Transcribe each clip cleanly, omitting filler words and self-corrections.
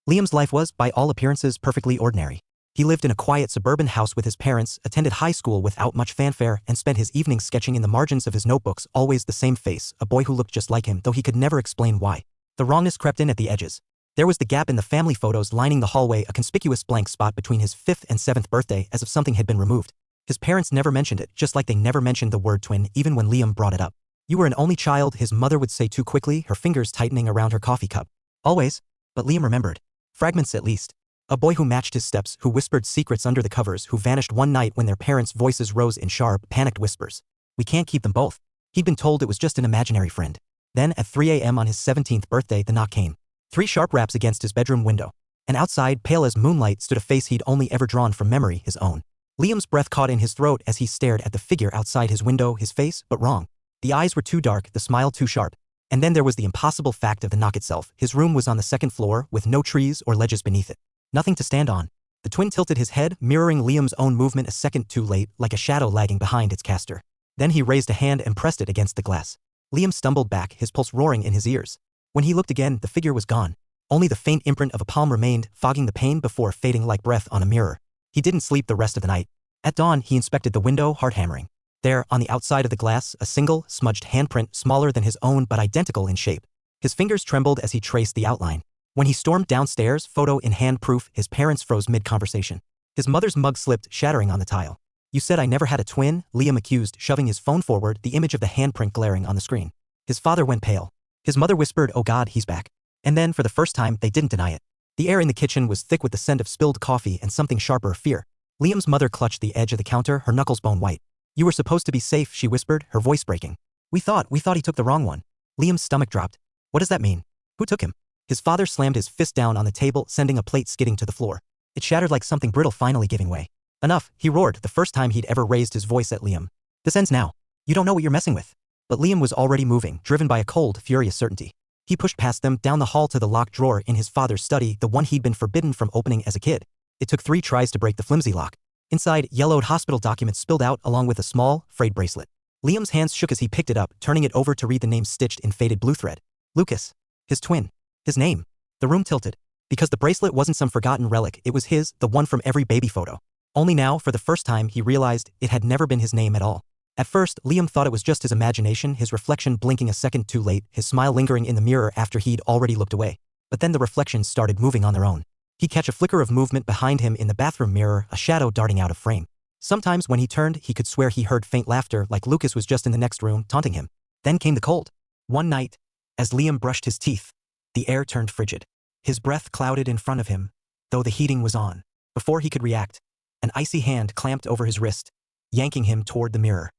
Liam's life was, by all appearances, perfectly ordinary. He lived in a quiet suburban house with his parents, attended high school without much fanfare, and spent his evenings sketching in the margins of his notebooks, always the same face, a boy who looked just like him, though he could never explain why. The wrongness crept in at the edges. There was the gap in the family photos lining the hallway, a conspicuous blank spot between his 5th and 7th birthday, as if something had been removed. His parents never mentioned it, just like they never mentioned the word twin, even when Liam brought it up. "You were an only child," his mother would say too quickly, her fingers tightening around her coffee cup. "Always." But Liam remembered. Fragments at least. A boy who matched his steps, who whispered secrets under the covers, who vanished one night when their parents' voices rose in sharp, panicked whispers. "We can't keep them both." He'd been told it was just an imaginary friend. Then, at 3 a.m. on his 17th birthday, the knock came. 3 sharp raps against his bedroom window. And outside, pale as moonlight, stood a face he'd only ever drawn from memory, his own. Liam's breath caught in his throat as he stared at the figure outside his window, his face, but wrong. The eyes were too dark, the smile too sharp. And then there was the impossible fact of the knock itself. His room was on the 2nd floor, with no trees or ledges beneath it. Nothing to stand on. The twin tilted his head, mirroring Liam's own movement a second too late, like a shadow lagging behind its caster. Then he raised a hand and pressed it against the glass. Liam stumbled back, his pulse roaring in his ears. When he looked again, the figure was gone. Only the faint imprint of a palm remained, fogging the pain before fading like breath on a mirror. He didn't sleep the rest of the night. At dawn, he inspected the window, heart hammering. There, on the outside of the glass, a single, smudged handprint, smaller than his own but identical in shape. His fingers trembled as he traced the outline. When he stormed downstairs, photo in hand proof, his parents froze mid-conversation. His mother's mug slipped, shattering on the tile. "You said I never had a twin," Liam accused, shoving his phone forward, the image of the handprint glaring on the screen. His father went pale. His mother whispered, "Oh God, he's back." And then, for the first time, they didn't deny it. The air in the kitchen was thick with the scent of spilled coffee and something sharper, fear. Liam's mother clutched the edge of the counter, her knuckles bone white. "You were supposed to be safe," she whispered, her voice breaking. We thought he took the wrong one." Liam's stomach dropped. "What does that mean? Who took him?" His father slammed his fist down on the table, sending a plate skidding to the floor. It shattered like something brittle finally giving way. "Enough," he roared, the first time he'd ever raised his voice at Liam. "This ends now. You don't know what you're messing with." But Liam was already moving, driven by a cold, furious certainty. He pushed past them, down the hall to the locked drawer in his father's study, the one he'd been forbidden from opening as a kid. It took 3 tries to break the flimsy lock. Inside, yellowed hospital documents spilled out along with a small, frayed bracelet. Liam's hands shook as he picked it up, turning it over to read the name stitched in faded blue thread. Lucas. His twin. His name. The room tilted. Because the bracelet wasn't some forgotten relic, it was his, the one from every baby photo. Only now, for the first time, he realized it had never been his name at all. At first, Liam thought it was just his imagination, his reflection blinking a second too late, his smile lingering in the mirror after he'd already looked away. But then the reflections started moving on their own. He'd catch a flicker of movement behind him in the bathroom mirror, a shadow darting out of frame. Sometimes when he turned, he could swear he heard faint laughter, like Lucas was just in the next room, taunting him. Then came the cold. One night, as Liam brushed his teeth, the air turned frigid. His breath clouded in front of him, though the heating was on. Before he could react, an icy hand clamped over his wrist, yanking him toward the mirror.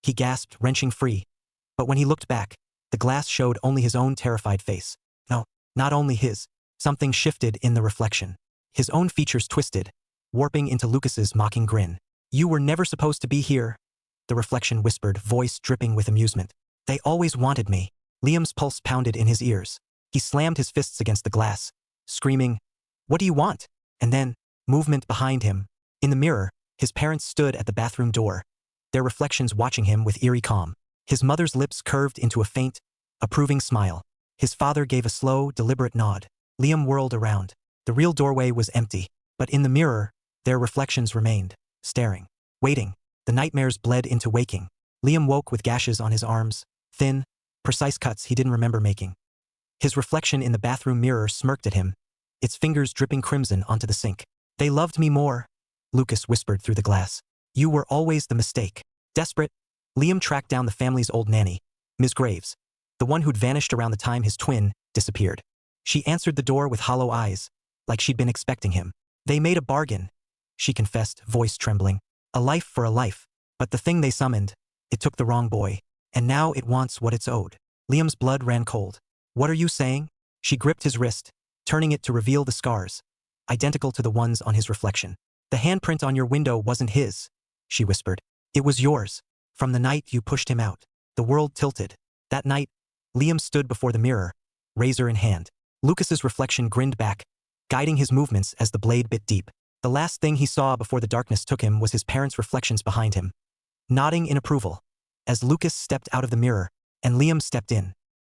He gasped, wrenching free. But when he looked back, the glass showed only his own terrified face. No, not only his. Something shifted in the reflection. His own features twisted, warping into Lucas's mocking grin. "You were never supposed to be here," the reflection whispered, voice dripping with amusement. "They always wanted me." Liam's pulse pounded in his ears. He slammed his fists against the glass, screaming, "What do you want?" And then, movement behind him. In the mirror, his parents stood at the bathroom door, their reflections watching him with eerie calm. His mother's lips curved into a faint, approving smile. His father gave a slow, deliberate nod. Liam whirled around. The real doorway was empty, but in the mirror, their reflections remained, staring, waiting. The nightmares bled into waking. Liam woke with gashes on his arms, thin, precise cuts he didn't remember making. His reflection in the bathroom mirror smirked at him, its fingers dripping crimson onto the sink. "They loved me more," Lucas whispered through the glass. "You were always the mistake." Desperate, Liam tracked down the family's old nanny, Ms. Graves, the one who'd vanished around the time his twin disappeared. She answered the door with hollow eyes, like she'd been expecting him. "They made a bargain," she confessed, voice trembling. "A life for a life. But the thing they summoned, it took the wrong boy. And now it wants what it's owed." Liam's blood ran cold. "What are you saying?" She gripped his wrist, turning it to reveal the scars, identical to the ones on his reflection. "The handprint on your window wasn't his," she whispered. "It was yours. From the night you pushed him out." The world tilted. That night, Liam stood before the mirror, razor in hand. Lucas's reflection grinned back, guiding his movements as the blade bit deep. The last thing he saw before the darkness took him was his parents' reflections behind him, nodding in approval. As Lucas stepped out of the mirror, and Liam stepped in,